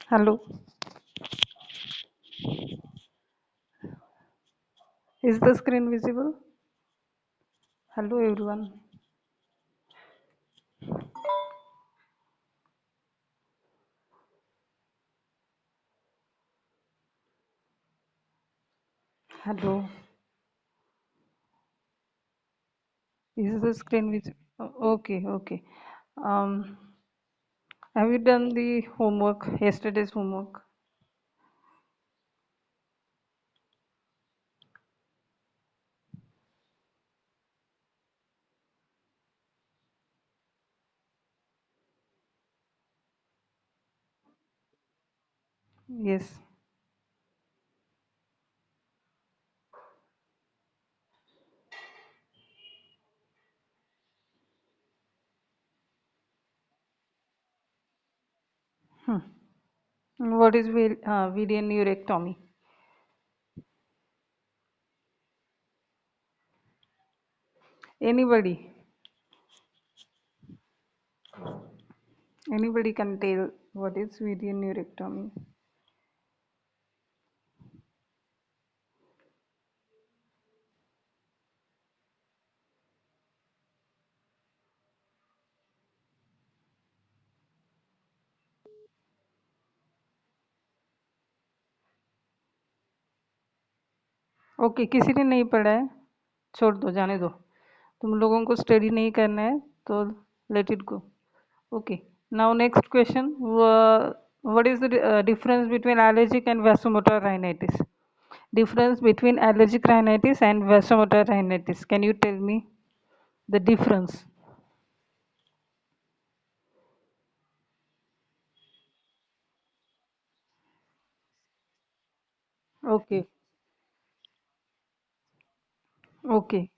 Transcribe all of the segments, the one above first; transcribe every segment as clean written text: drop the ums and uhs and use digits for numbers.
Hello, is the screen visible? Hello, everyone. Hello, is the screen visible? Okay, okay. Um, have you done the homework, yesterday's homework? Yes. Hmm. What is video neurectomy? Anybody? Anybody can tell what is video neurectomy? Okay, किसी ने नहीं पढ़ा है, छोड़ दो, जाने दो। तुम लोगों को स्टडी नहीं करना है, तो let it go. Okay. Now next question. What is the difference between allergic and vasomotor rhinitis? Difference between allergic rhinitis and vasomotor rhinitis. Can you tell me the difference? Okay. Okay.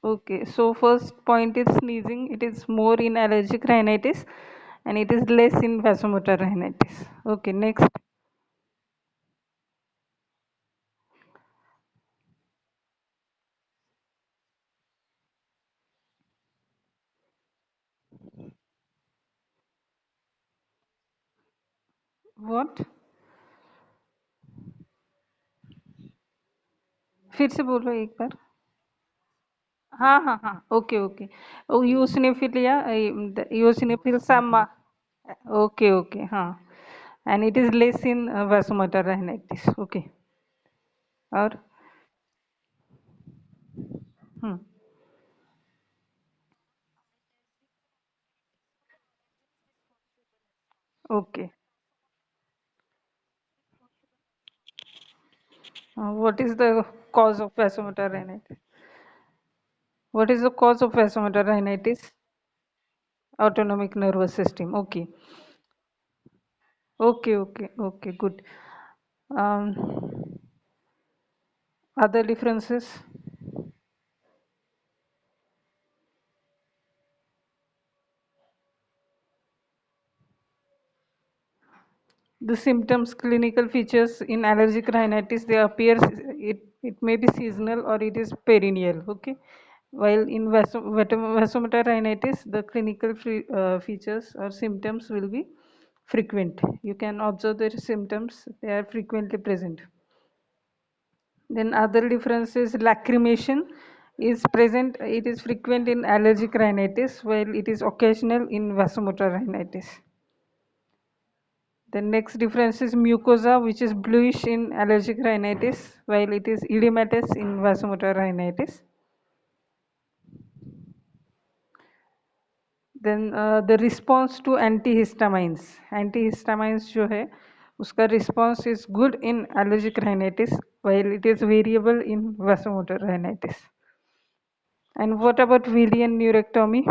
Okay. So first point is sneezing. It is more in allergic rhinitis and it is less in vasomotor rhinitis. Okay. Next. What? फिर से बोलो एक बार. हाँ हाँ हाँ. Okay okay. Eosinophilia. Eosinophil some. Okay okay. हाँ. And it is less in vasomotor rhinitis. Okay. और. Hmm. Okay. What is the cause of vasomotor rhinitis? What is the cause of vasomotor rhinitis? Autonomic nervous system. Okay. Okay. Okay. Okay. Good. Um, other differences? The symptoms, clinical features in allergic rhinitis, they appear, it may be seasonal or it is perennial. Okay. While in vasomotor rhinitis, the clinical features or symptoms will be frequent. You can observe their symptoms, they are frequently present. Then other difference is lacrimation is present, it is frequent in allergic rhinitis while it is occasional in vasomotor rhinitis. The next difference is mucosa, which is bluish in allergic rhinitis, while it is edematous in vasomotor rhinitis. Then the response to antihistamines. Antihistamines जो है, उसका response is good in allergic rhinitis, while it is variable in vasomotor rhinitis. And what about Villian neurectomy?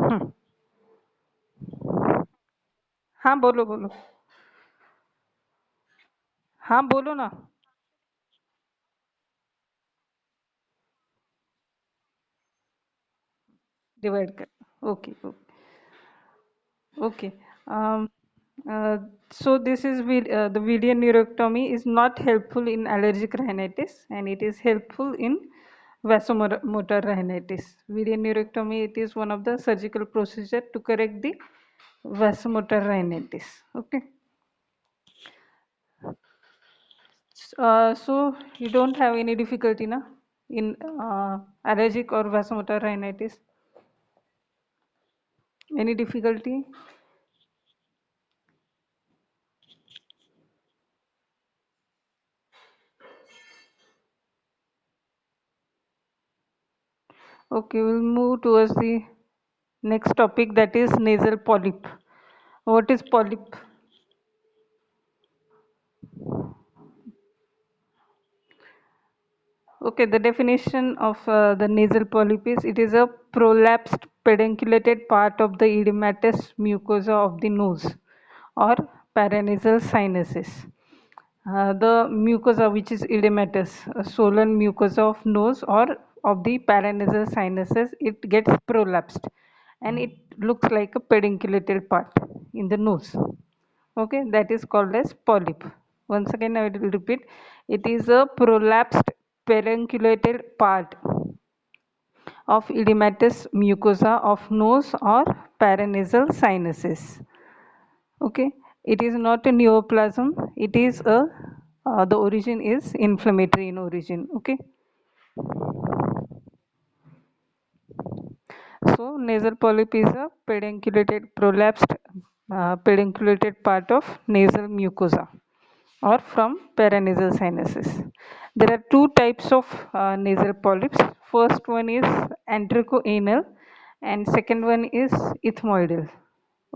हम्म, हाँ बोलो बोलो. हाँ बोलो ना. Divide कर. Okay okay. Okay. Uh, so this is the video neurectomy is not helpful in allergic rhinitis, and it is helpful in vasomotor rhinitis. Video neurectomy, it is one of the surgical procedure to correct the vasomotor rhinitis. Okay. So you don't have any difficulty na in allergic or vasomotor rhinitis? Any difficulty? Okay, we'll move towards the next topic, that is nasal polyp. What is polyp? Okay, the definition of the nasal polyp is it is a prolapsed pedunculated part of the edematous mucosa of the nose or paranasal sinuses. The mucosa which is edematous, a swollen mucosa of nose or of the paranasal sinuses, it gets prolapsed and it looks like a pedunculated part in the nose. Okay, that is called as polyp. Once again I will repeat, it is a prolapsed pedunculated part of edematous mucosa of nose or paranasal sinuses. Okay, it is not a neoplasm, it is a the origin is inflammatory in origin. Okay, so nasal polyp is a pedunculated prolapsed pedunculated part of nasal mucosa or from paranasal sinuses. There are two types of nasal polyps. First one is antricoanal and second one is ethmoidal.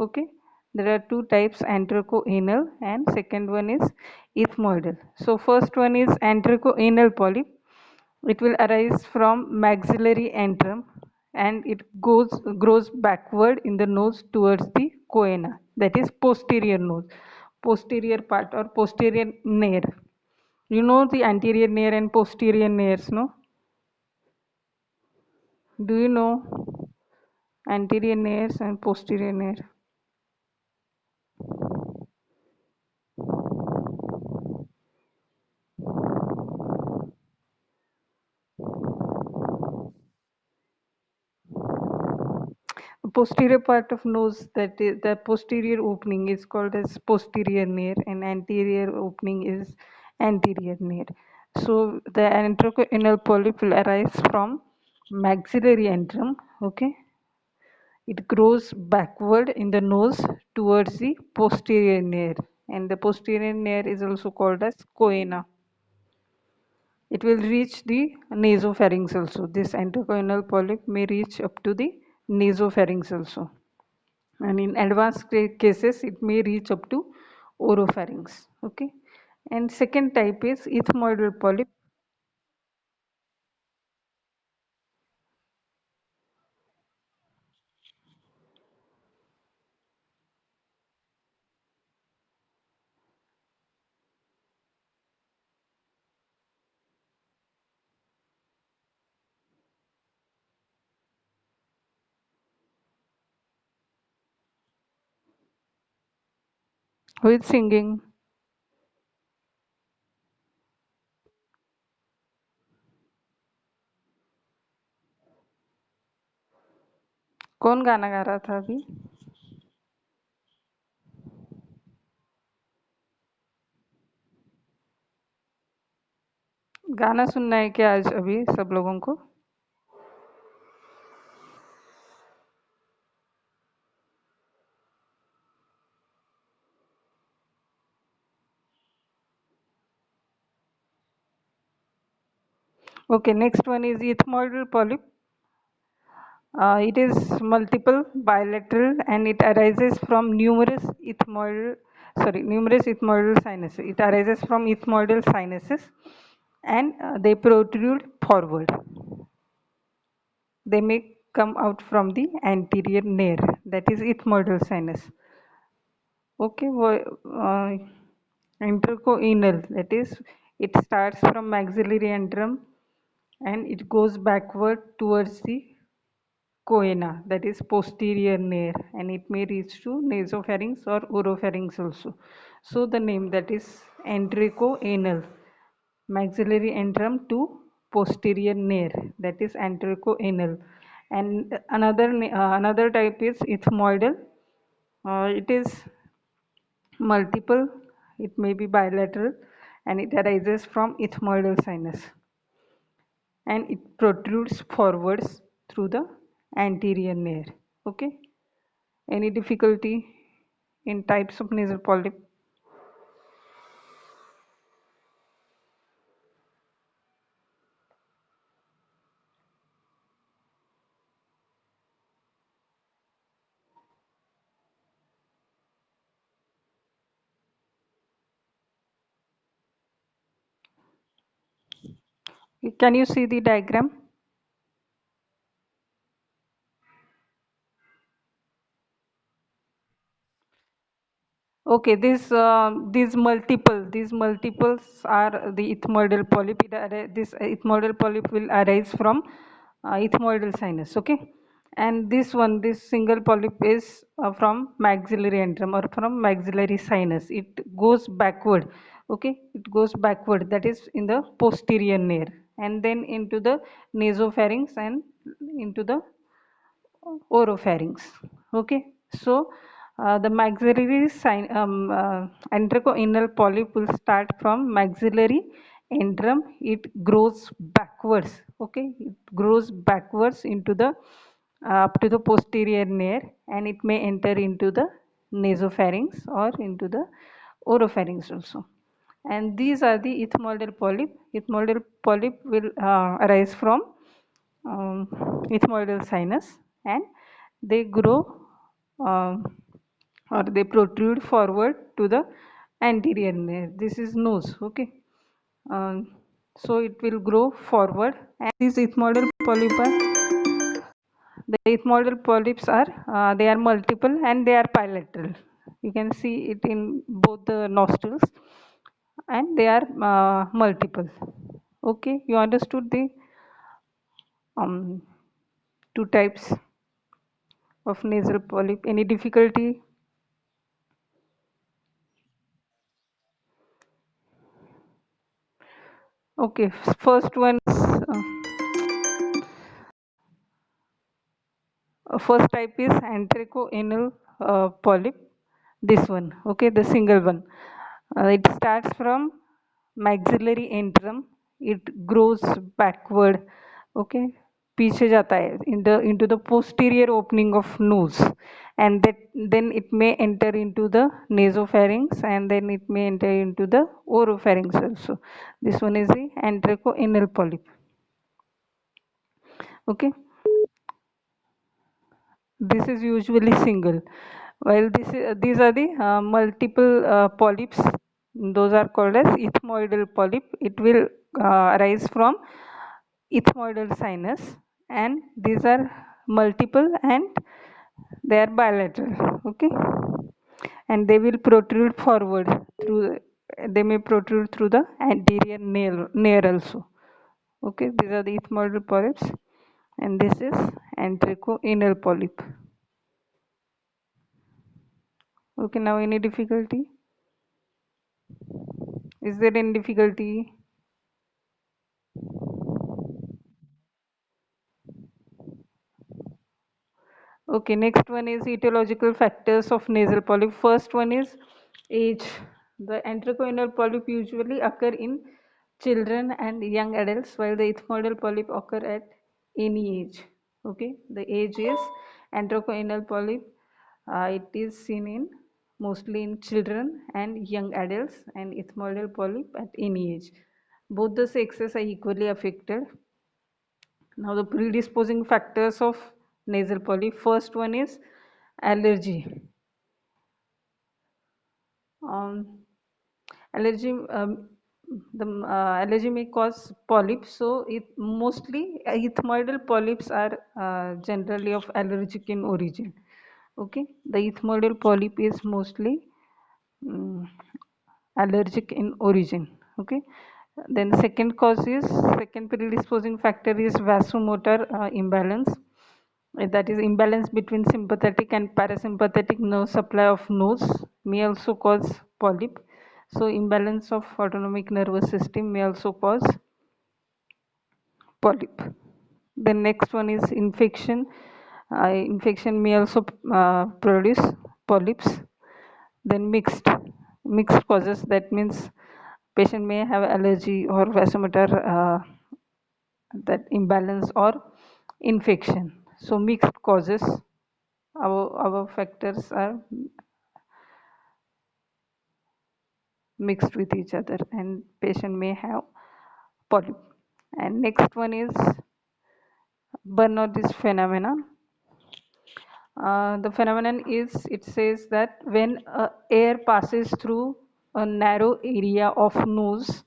Okay, there are two types, antricoanal and second one is ethmoidal. So first one is antricoanal polyp. It will arise from maxillary antrum and it grows backward in the nose towards the choana, that is posterior nose, posterior part or posterior nair. You know the anterior nair and posterior nairs, no? Do you know anterior nairs and posterior nair? Posterior part of nose, that is the posterior opening, is called as posterior nair and anterior opening is anterior nair. So the antrochoanal polyp will arise from maxillary antrum. Okay, it grows backward in the nose towards the posterior nair, and the posterior nair is also called as choana. It will reach the nasopharynx also. This antrochoanal polyp may reach up to the nasopharynx also, and in advanced cases it may reach up to oropharynx. Okay, and second type is ethmoidal polyp. Who is singing? कौन गाना गा रहा था अभी? गाना सुनना है क्या आज अभी सब लोगों को? Okay, next one is ethmoidal polyp. It is multiple, bilateral, and it arises from numerous ethmoidal sinuses. It arises from ethmoidal sinuses, and they protrude forward. They may come out from the anterior nair, that is ethmoidal sinus. Okay, antrochoanal, that is, it starts from maxillary antrum and it goes backward towards the coena, that is posterior nair, and it may reach to nasopharynx or oropharynx also. So the name, that is anterico-anal, maxillary antrum to posterior nair, that is anterico-anal. And another type is ethmoidal. It is multiple, it may be bilateral, and it arises from ethmoidal sinus, and it protrudes forwards through the anterior nair. Okay, any difficulty in types of nasal polyp? Can you see the diagram? Okay, these multiples are the ethmoidal polyp. This ethmoidal polyp will arise from ethmoidal sinus. Okay, and this single polyp is from maxillary antrum or from maxillary sinus. It goes backward. Okay, it goes backward. That is in the posterior nair, and then into the nasopharynx and into the oropharynx. Okay, so the maxillary anal polyp will start from maxillary antrum. It grows backwards. Okay, it grows backwards into the up to the posterior nair, and it may enter into the nasopharynx or into the oropharynx also. And these are the ethmoidal polyp. Ethmoidal polyp will arise from ethmoidal sinus, and they grow um, or they protrude forward to the anterior nair. This is nose. Okay, um, so it will grow forward, and these ethmoidal polyp are, the ethmoidal polyps are they are multiple and they are bilateral. You can see it in both the nostrils, and they are multiple. Okay, you understood the um, two types of nasal polyp. Any difficulty? Okay, first one is first type is anterico-anal polyp. This one, okay, the single one. It starts from maxillary antrum. It grows backward. Okay, पीछे जाता है in the into the posterior opening of nose, and that then it may enter into the nasopharynx, and then it may enter into the oropharynx also. This one is the anterico-anal polyp. Okay, this is usually single, while these are the multiple polyps. Those are called as ethmoidal polyp. It will arise from ethmoidal sinus, and these are multiple and they are bilateral. Okay, and they will protrude forward through, they may protrude through the anterior nair also. Okay, these are the ethmoidal polyps, and this is anterico-anal polyp. Okay, now any difficulty? Is there any difficulty? Okay, next one is etiological factors of nasal polyp. First one is age. The anterico-anal polyp usually occur in children and young adults, while the ethmoidal polyp occur at any age. Okay, the age is anterico-anal polyp. It is seen in mostly in children and young adults, and ethmoidal polyp at any age. Both the sexes are equally affected. Now the predisposing factors of nasal polyp. First one is allergy. Um, allergy, allergy may cause polyps. So it mostly ethmoidal polyps are generally of allergic in origin. Okay, the ethmoidal polyp is mostly um, allergic in origin. Okay, then second predisposing factor is vasomotor imbalance. that is imbalance between sympathetic and parasympathetic nerve supply of nose may also cause polyp. So imbalance of autonomic nervous system may also cause polyp. The next one is infection. Infection may also produce polyps. Then mixed causes, that means patient may have allergy or vasomotor that imbalance or infection. So mixed causes, our factors are mixed with each other and patient may have polyp. And next one is Bernoulli's phenomenon. The phenomenon is, it says that when air passes through a narrow area of nose,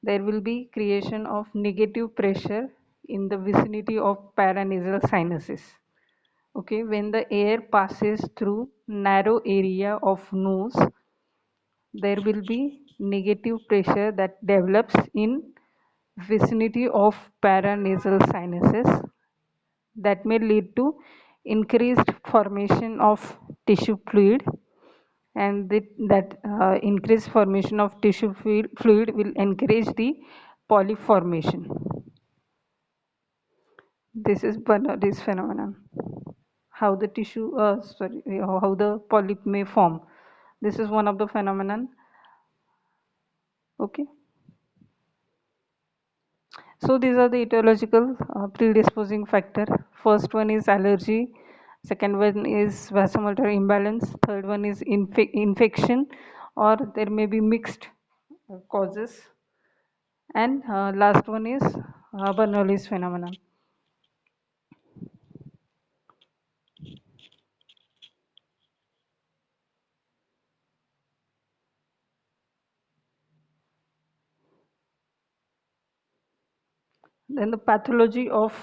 there will be creation of negative pressure in the vicinity of paranasal sinuses. Okay, when the air passes through narrow area of nose, there will be negative pressure that develops in vicinity of paranasal sinuses that may lead to increased formation of tissue fluid, and that increased formation of tissue fluid will encourage the polyp formation. This is Bernoulli's phenomenon. How the how the polyp may form. This is one of the phenomenon. Okay. So these are the etiological predisposing factor. First one is allergy, second one is vasomotor imbalance, third one is infection, or there may be mixed causes, and last one is Bernoulli's phenomenon. Then the pathology of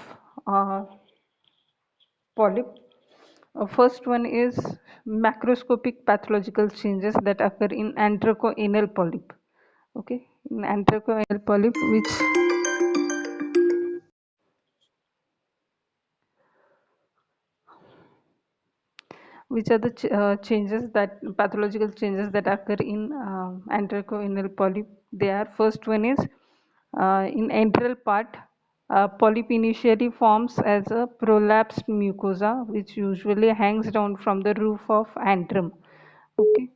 uh, polyp. First one is macroscopic pathological changes that occur in anthracoanal polyp. Okay, in anthracoanal polyp, which are the changes, that pathological changes that occur in anthracoanal polyp. They are, first one is in antral part, polyp initially forms as a prolapsed mucosa which usually hangs down from the roof of antrum. Okay,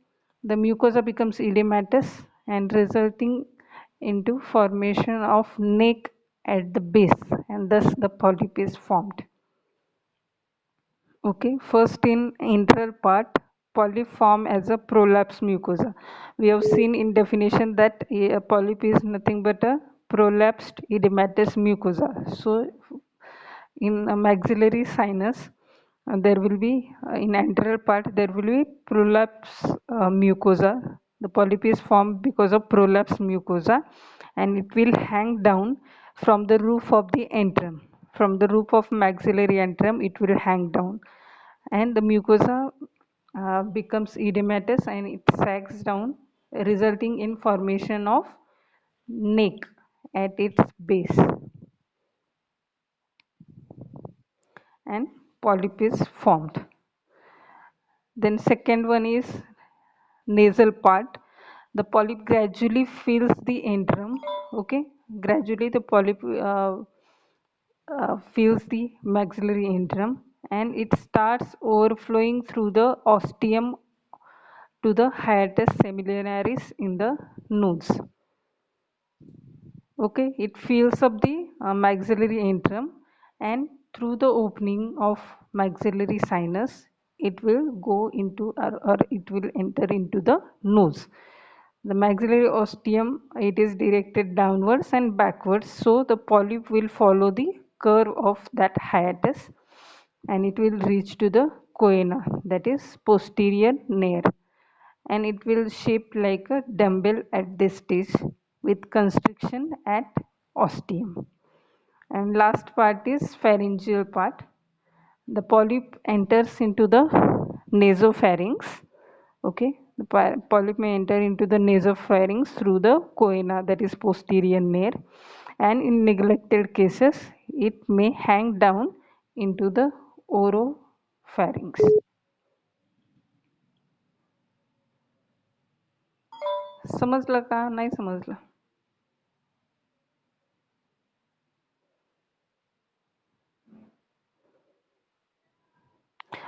the mucosa becomes edematous and resulting into formation of neck at the base, and thus the polyp is formed. Okay, first in intral part, polyp form as a prolapse mucosa. We have seen in definition that a polyp is nothing but a prolapsed edematous mucosa. So in a maxillary sinus, there will be in antral part there will be prolapse mucosa. The polyp is formed because of prolapse mucosa, and it will hang down from the roof of the antrum. From the roof of maxillary antrum, it will hang down, and the mucosa becomes edematous and it sags down, resulting in formation of neck at its base, and polyp is formed. Then second one is nasal part. The polyp gradually fills the antrum. Okay, gradually the polyp fills the maxillary antrum, and it starts overflowing through the ostium to the hiatus seminaris in the nose. Okay, it fills up the maxillary antrum, and through the opening of maxillary sinus, it will go into, or it will enter into the nose. The maxillary ostium, it is directed downwards and backwards, so the polyp will follow the curve of that hiatus and it will reach to the choana, that is posterior nare, and it will shape like a dumbbell at this stage with constriction at ostium. And last part is pharyngeal part. The polyp enters into the nasopharynx. Okay, the polyp may enter into the nasopharynx through the choana, that is posterior nare, and in neglected cases it may hang down into the oropharynx. समजलं का नाही समजलं?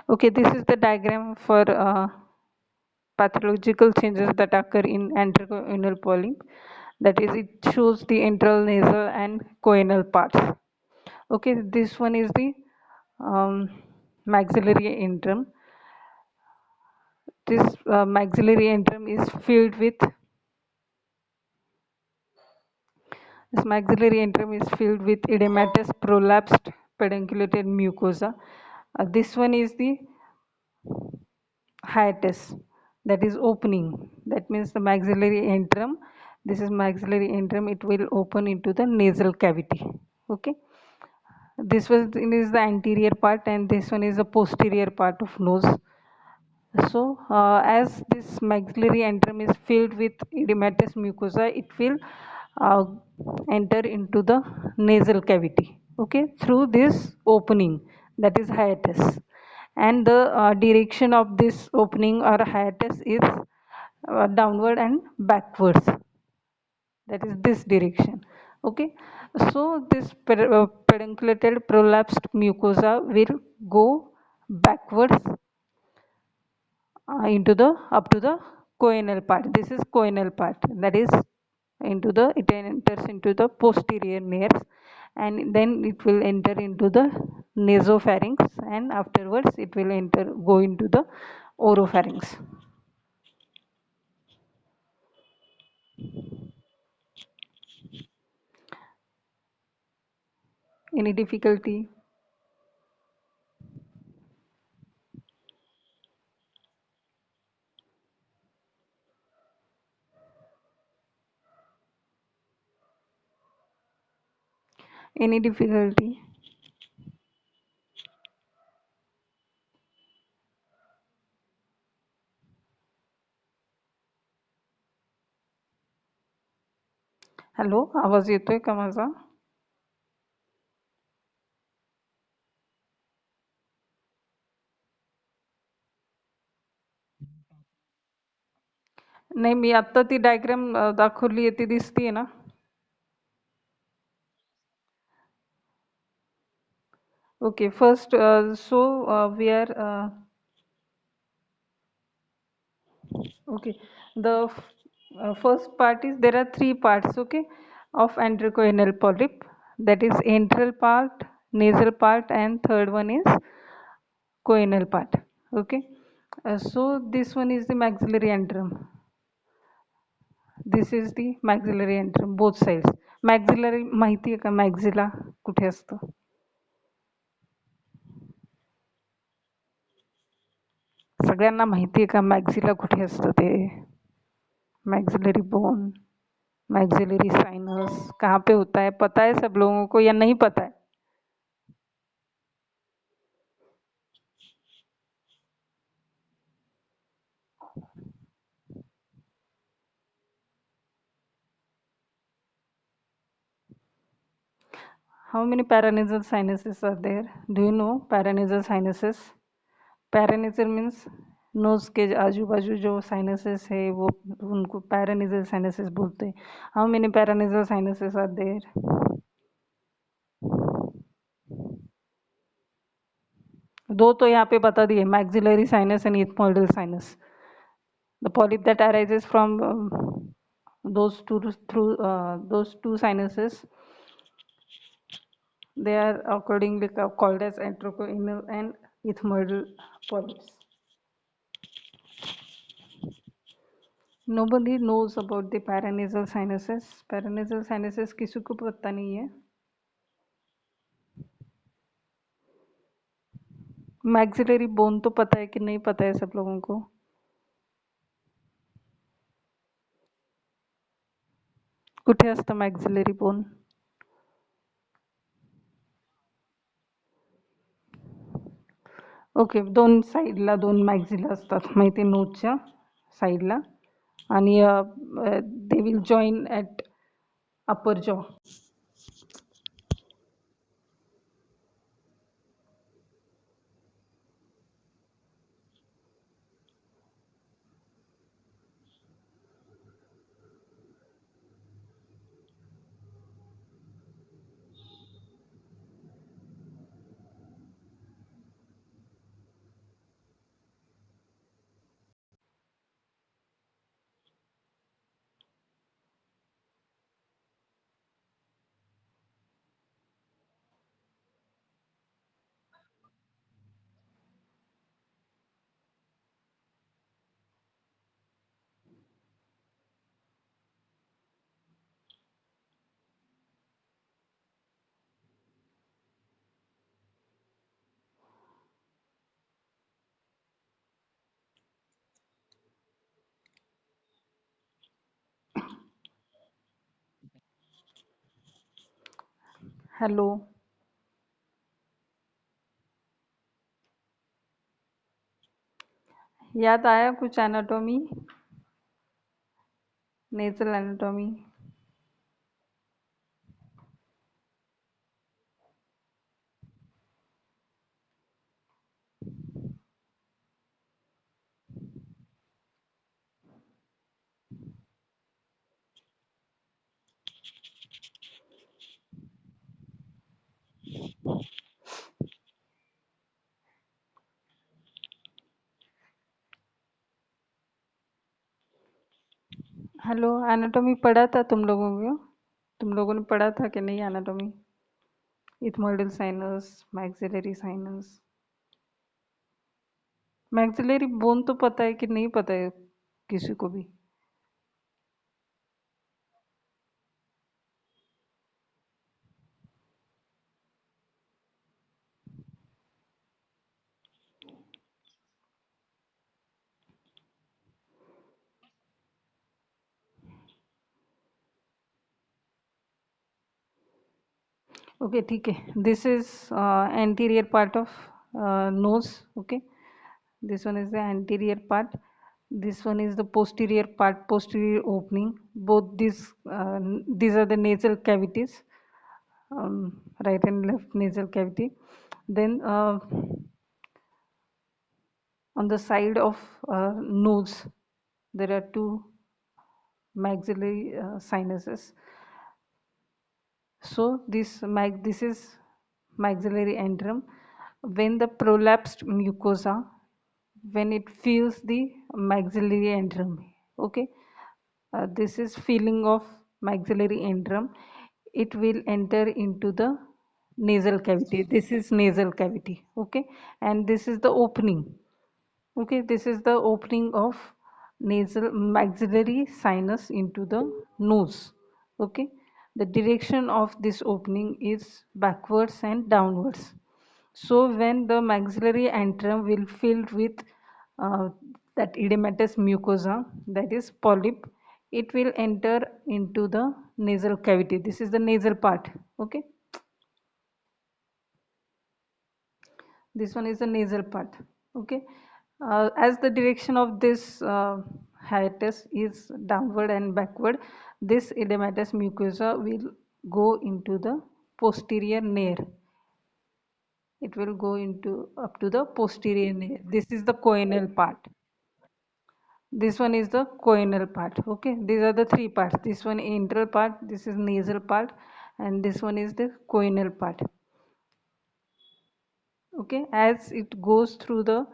Okay, this is the diagram for pathological changes that occur in anteroinal polyp. That is, it shows the intranasal and choanal parts. Okay, this one is the um, maxillary antrum. This maxillary antrum is filled with this maxillary antrum is filled with edematous prolapsed pedunculated mucosa. This one is the hiatus, that is opening. That means the maxillary antrum. This is maxillary antrum. It will open into the nasal cavity. Okay. This was is the anterior part, and this one is the posterior part of nose. So, as this maxillary antrum is filled with edematous mucosa, it will uh, enter into the nasal cavity, okay, through this opening, that is hiatus. And the direction of this opening or hiatus is downward and backwards, that is this direction, okay. So this pedunculated prolapsed mucosa will go backwards into the up to the choanal part. This is choanal part, that is into the it enters into the posterior nares, and then it will enter into the nasopharynx, and afterwards it will enter go into the oropharynx. Any difficulty? Any difficulty? Hello, आवाज येतोय का माझा? नाही, मी आता ती diagram दाखवली आहे ती दिसतीये ना? Okay, first, we are okay. The first part is there are three parts, okay, of anterochoanal polyp. That is antral part, nasal part, and third one is choanal part. Okay, so this one is the maxillary antrum. This is the maxillary antrum, both sides. Maxillary माहिती आहे का? Maxilla कुठे असतं? सगळ्यांना माहिती आहे का मॅक्झिला कुठे असतं ते? मैक्सिलरी बोन, मैक्सिलरी साइनस कहाँ पे होता है, पता है सब लोगों को या नहीं पता है? How many paranasal sinuses are there? Do you know paranasal sinuses? Paranasal means nose के आजू बाजू जो साइनसेस है वो उनको पैरानेजल साइनसेस बोलते हैं. How many paranasal sinuses are there? दो तो यहाँ पे बता दिए, maxillary sinus and ethmoidal sinus. The polyp that arises from those two sinuses, they are accordingly called as anterochoanal and ethmoidal polyps. Nobody knows about the paranasal sinuses. Paranasal sinuses किसी को पता नहीं है. Maxillary bone तो पता है कि नहीं पता है सब लोगों को? कुठे असतं maxillary bone? ओके, दोन साईडला दोन मॅक्झिला असतात माहिती, नोजच्या साईडला, आणि they will join at upper jaw. Hello. याद आया कुछ anatomy, nasal anatomy? Hello, anatomy पढ़ा था तुम लोगों को? तुम लोगों ने पढ़ा था कि नहीं anatomy? Ethmoidal sinus, maxillary sinus. Maxillary bone तो पता है कि नहीं पता है किसी को भी? ओके, ठीक है। This is anterior part of nose. Okay, this one is the anterior part. This one is the posterior part, posterior opening. Both these are the nasal cavities, right and left nasal cavity. Then on the side of nose, there are two maxillary sinuses. So this is maxillary antrum. When the prolapsed mucosa, when it feels the maxillary antrum, okay, this is feeling of maxillary antrum. It will enter into the nasal cavity. This is nasal cavity, okay, and this is the opening. Okay, this is the opening of nasal maxillary sinus into the nose. Okay, the direction of this opening is backwards and downwards. So when the maxillary antrum will filled with uh, that edematous mucosa, that is polyp, it will enter into the nasal cavity. This is the nasal part. Okay, this one is the nasal part. Okay, as the direction of this hiatus is downward and backward, this edematous mucosa will go into the posterior nair. It will go into up to the posterior nair. This is the choanal part. This one is the choanal part. Okay, these are the three parts. This one intral part, this is nasal part, and this one is the choanal part. Okay, as it goes through the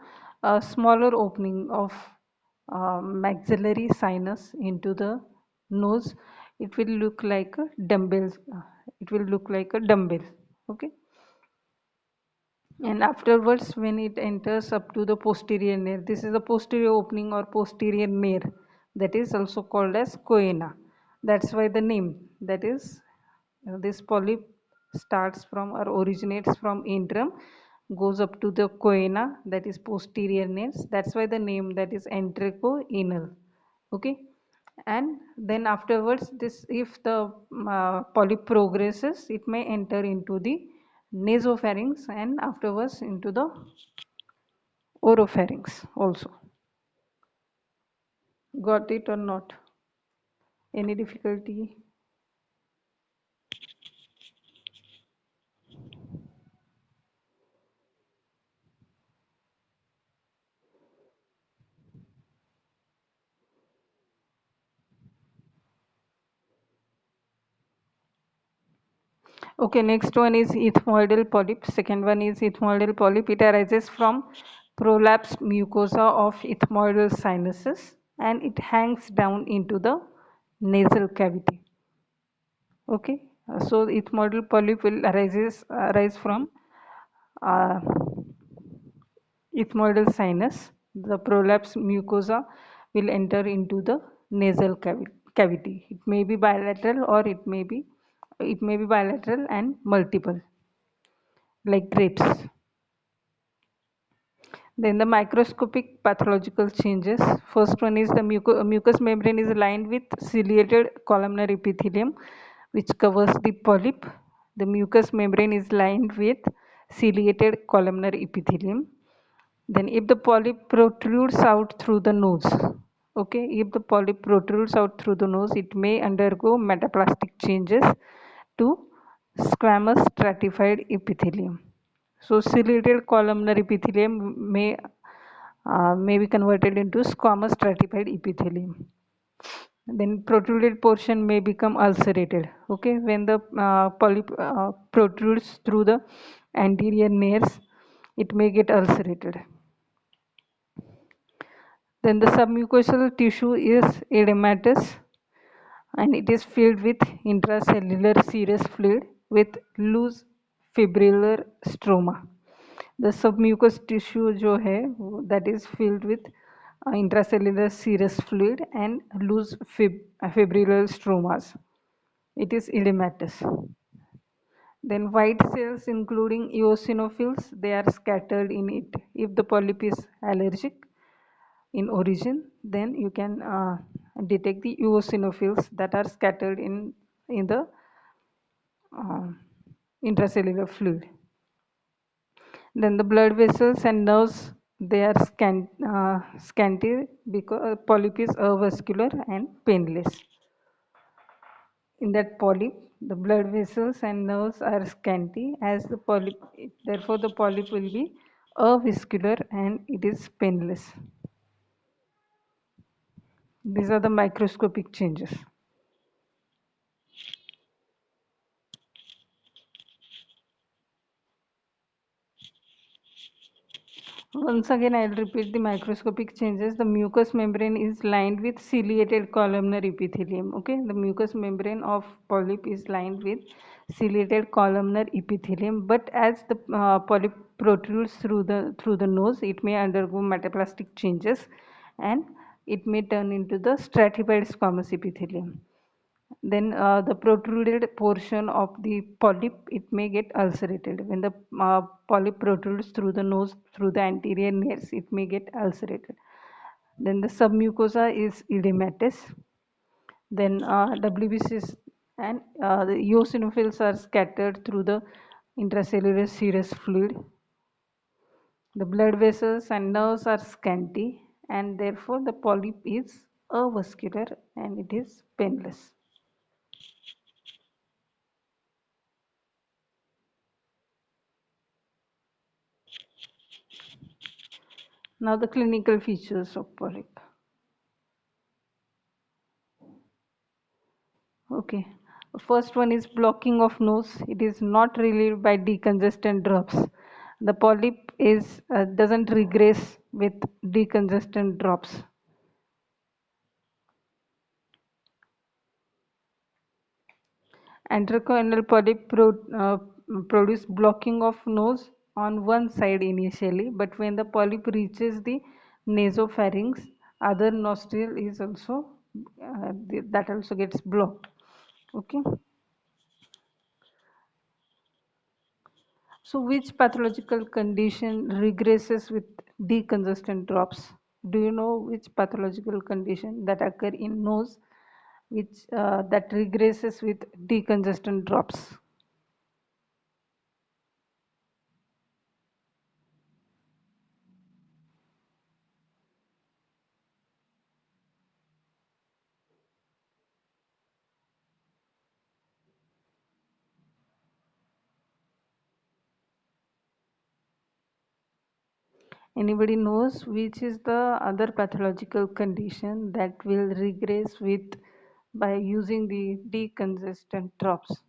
smaller opening of maxillary sinus into the nose, it will look like a dumbbell. It will look like a dumbbell. Okay, and afterwards when it enters up to the posterior nair, this is the posterior opening or posterior nair, that is also called as choana. That's why the name, that is, this polyp starts from or originates from antrum, goes up to the choana, that is posterior nails. That's why the name, that is anal. Okay, and then afterwards, this if the polyp progresses, it may enter into the nasopharynx and afterwards into the oropharynx also. Got it or not? Any difficulty? Okay, next one is ethmoidal polyp. Second one is ethmoidal polyp. It arises from prolapsed mucosa of ethmoidal sinuses and it hangs down into the nasal cavity. Okay, so ethmoidal polyp will arise from uh, ethmoidal sinus. The prolapsed mucosa will enter into the nasal cavity. It may be bilateral or it may be bilateral and multiple, like grapes. Then the microscopic pathological changes. First one is the mucous membrane is lined with ciliated columnar epithelium which covers the polyp. The mucous membrane is lined with ciliated columnar epithelium. Then if the polyp protrudes out through the nose, okay, if the polyp protrudes out through the nose, it may undergo metaplastic changes to squamous stratified epithelium. So ciliated columnar epithelium may be converted into squamous stratified epithelium. Then protruded portion may become ulcerated. Okay, when the polyp protrudes through the anterior nares, it may get ulcerated. Then the submucosal tissue is edematous and it is filled with intracellular serous fluid with loose fibrillar stroma. The submucous tissue जो है that is filled with intracellular serous fluid and loose fibrillar stromas. It is edematous. Then white cells including eosinophils, they are scattered in it. If the polyp is allergic in origin, then you can detect the eosinophils that are scattered in the uh, intracellular fluid. Then the blood vessels and nerves, they are scanty because polyp is avascular and painless. In that polyp, the blood vessels and nerves are scanty as the polyp, therefore the polyp will be avascular and it is painless. These are the microscopic changes. Once again, I will repeat the microscopic changes. The mucous membrane is lined with ciliated columnar epithelium. Okay, the mucous membrane of polyp is lined with ciliated columnar epithelium. But as the polyp protrudes through the nose, it may undergo metaplastic changes, and it may turn into the stratified squamous epithelium. Then the protruded portion of the polyp, it may get ulcerated. When the polyp protrudes through the nose, through the anterior nares, it may get ulcerated. Then the submucosa is edematous. Then WBCs and the eosinophils are scattered through the intracellular serous fluid. The blood vessels and nerves are scanty, and therefore the polyp is avascular and it is painless. Now the clinical features of polyp. Okay. First one is blocking of nose. It is not relieved by decongestant drops. The polyp is doesn't regress with decongestant drops. Antrachoanal polyp produce blocking of nose on one side initially, but when the polyp reaches the nasopharynx, other nostril is also that also gets blocked. Okay. So which pathological condition regresses with decongestant drops? Do you know which pathological condition that occur in nose which that regresses with decongestant drops? Anybody knows which is the other pathological condition that will regress with by using the decongestant drops?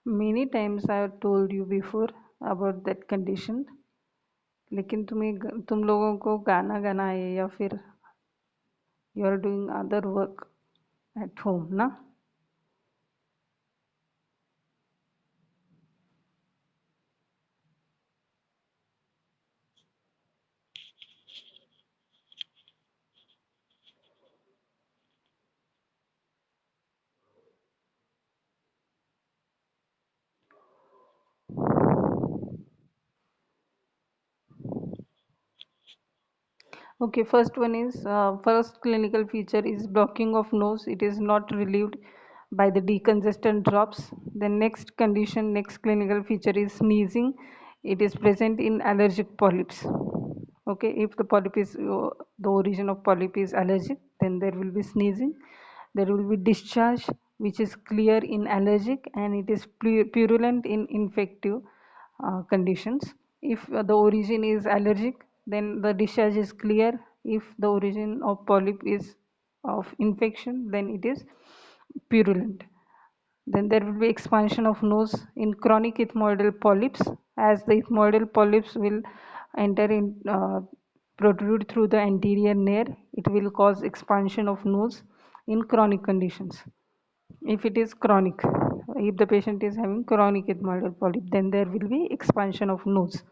Many times I have told you before about that condition. लेकिन तुम लोगों को गाना गाना है या फिर you are doing other work at home, na? Okay, first one is first clinical feature is blocking of nose. It is not relieved by the decongestant drops. The next condition, next clinical feature is sneezing. It is present in allergic polyps. Okay, if the polyp is the origin of polyp is allergic, then there will be sneezing. There will be discharge, which is clear in allergic and it is purulent in infective conditions. If the origin is allergic, then the discharge is clear. If the origin of polyp is of infection, then it is purulent. Then there will be expansion of nose in chronic ethmoidal polyps, as the ethmoidal polyps will enter in, protrude through the anterior nair. It will cause expansion of nose in chronic conditions. If it is chronic, if the patient is having chronic ethmoidal polyp, then there will be expansion of nose.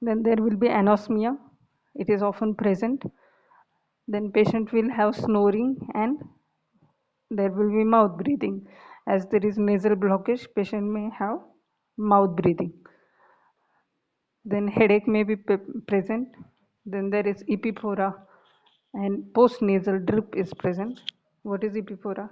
Then there will be anosmia. It is often present. Then patient will have snoring and there will be mouth breathing. As there is nasal blockage, patient may have mouth breathing. Then headache may be present. Then there is epiphora and postnasal drip is present. What is epiphora?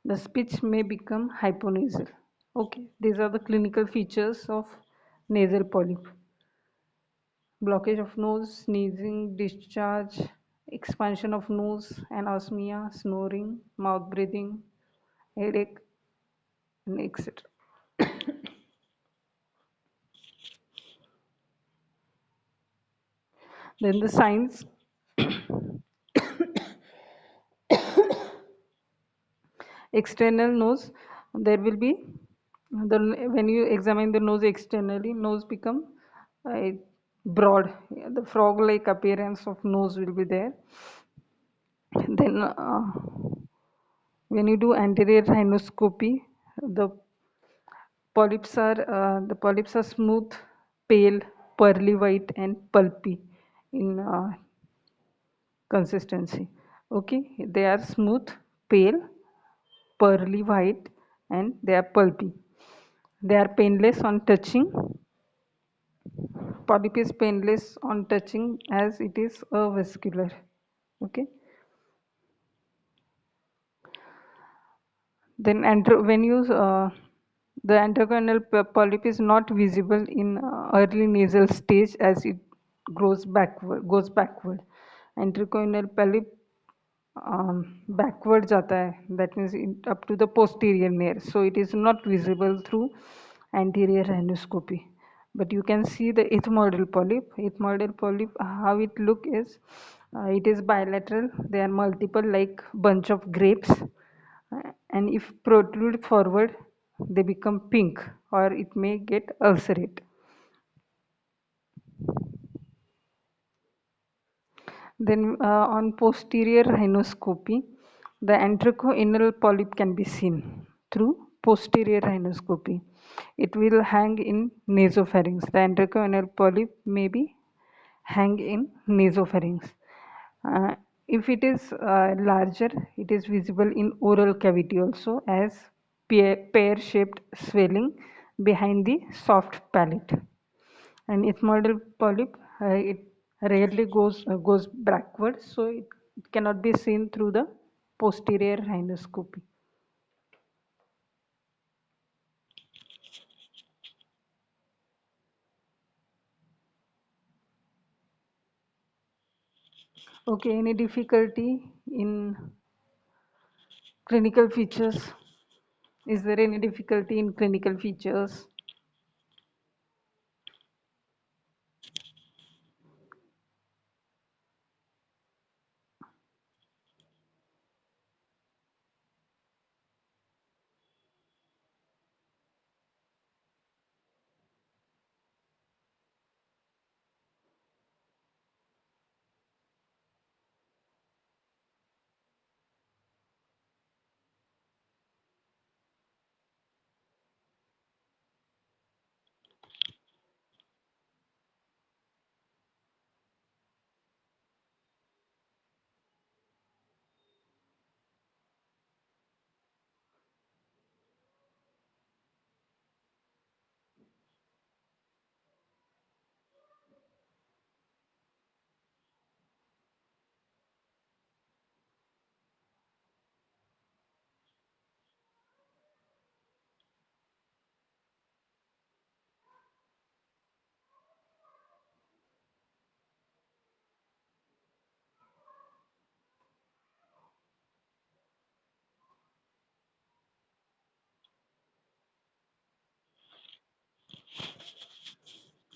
The speech may become hyponasal. Okay, these are the clinical features of nasal polyp. Blockage of nose, sneezing, discharge, expansion of nose, anosmia, snoring, mouth breathing, headache, and etc. Then the signs. External nose, there will be the when you examine the nose externally, nose become uh, broad. The frog-like appearance of nose will be there. Then when you do anterior rhinoscopy, the the polyps are smooth, pale, pearly white, and pulpy in consistency. Okay, they are smooth, pale, pearly white, and they are pulpy. They are painless on touching. Polyp is painless on touching as it is avascular. Okay. Then when you the anteroconal polyp is not visible in early nasal stage as it goes backward. Anteroconal polyp backward जाता है, that means up to the posterior nair, so it is not visible through anterior rhinoscopy. But you can see the ethmoidal polyp. Ethmoidal polyp, how it look is, it is bilateral. They are multiple like bunch of grapes, and if protrude forward, they become pink or it may get ulcerate. Then on posterior rhinoscopy, the antrachoanal polyp can be seen through posterior rhinoscopy. It will hang in nasopharynx. The antrachoanal polyp may be hang in nasopharynx. Uh, if it is larger, it is visible in oral cavity also as pear-shaped swelling behind the soft palate. And ethmoidal polyp, it rarely goes backward, so it cannot be seen through the posterior rhinoscopy. Okay, any difficulty in clinical features? Is there any difficulty in clinical features?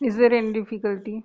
Is there any difficulty?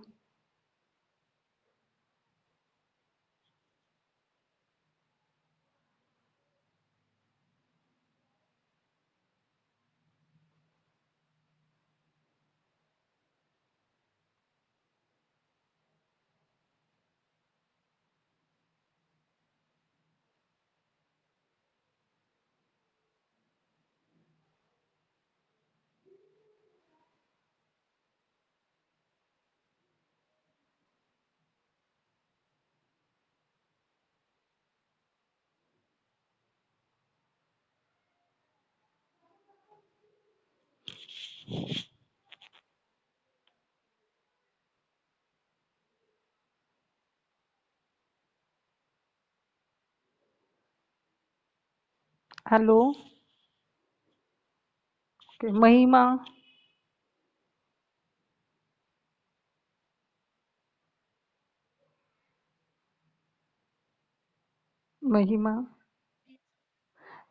Hello? Okay. Mahima? Mahima?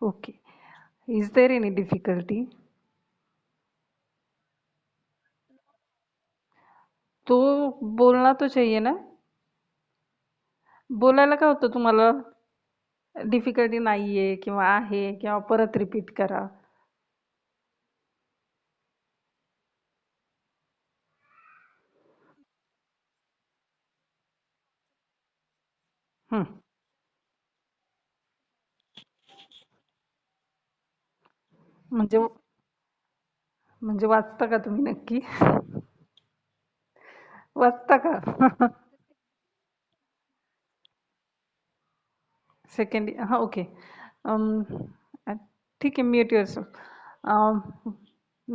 Okay. Is there any difficulty? तो बोलना तो चाहिए ना. बोलायला काय होतं तुम्हाला? Difficulty नाहीये किंवा आहे किंवा परत रिपीट करा. हं. म्हणजे म्हणजे वाचता का तुम्ही नक्की? वाचता का? सेकंड. हां, ओके. ठीक आहे, mute yourself.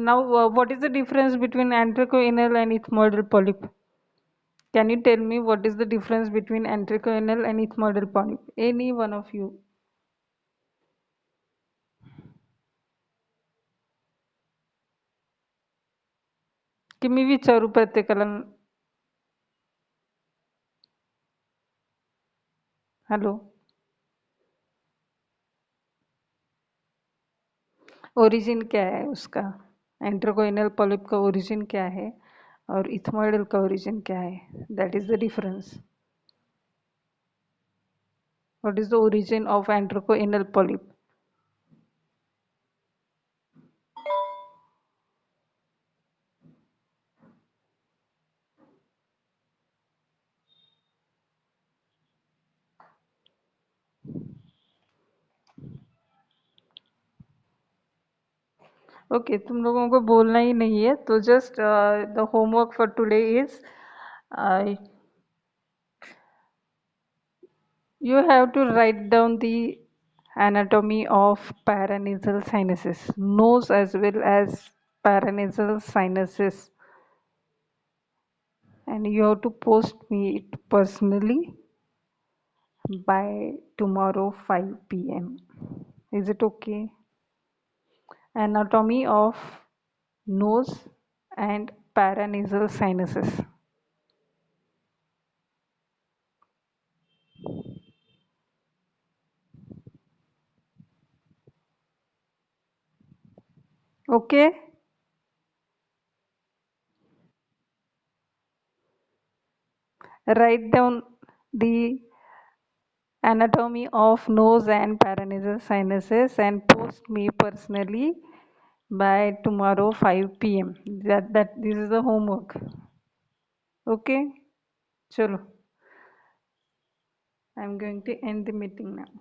Now what is the difference between anthracoanal and ethmoidal polyp? Can you tell me what is the difference between anthracoanal and ethmoidal polyp? Any one of you. की मी विचारू प्रत्येकाला? Hello. Origin क्या है उसका? एंट्रोकोइनल polyp का origin क्या है और इथमोइडल का ओरिजिन क्या है? That is the difference. What is the origin of antrochoanal polyp? Okay, तुम लोगों को बोलना ही नहीं है तो just the homework for today is you have to write down the anatomy of paranasal sinuses, nose as well as paranasal sinuses, and you have to post me it personally by tomorrow 5 p.m. Is it okay? Anatomy of nose and paranasal sinuses. Okay? Write down the anatomy of nose and paranasal sinuses and post me personally by tomorrow 5 p.m. That this is the homework. Okay? Chalo. I'm going to end the meeting now.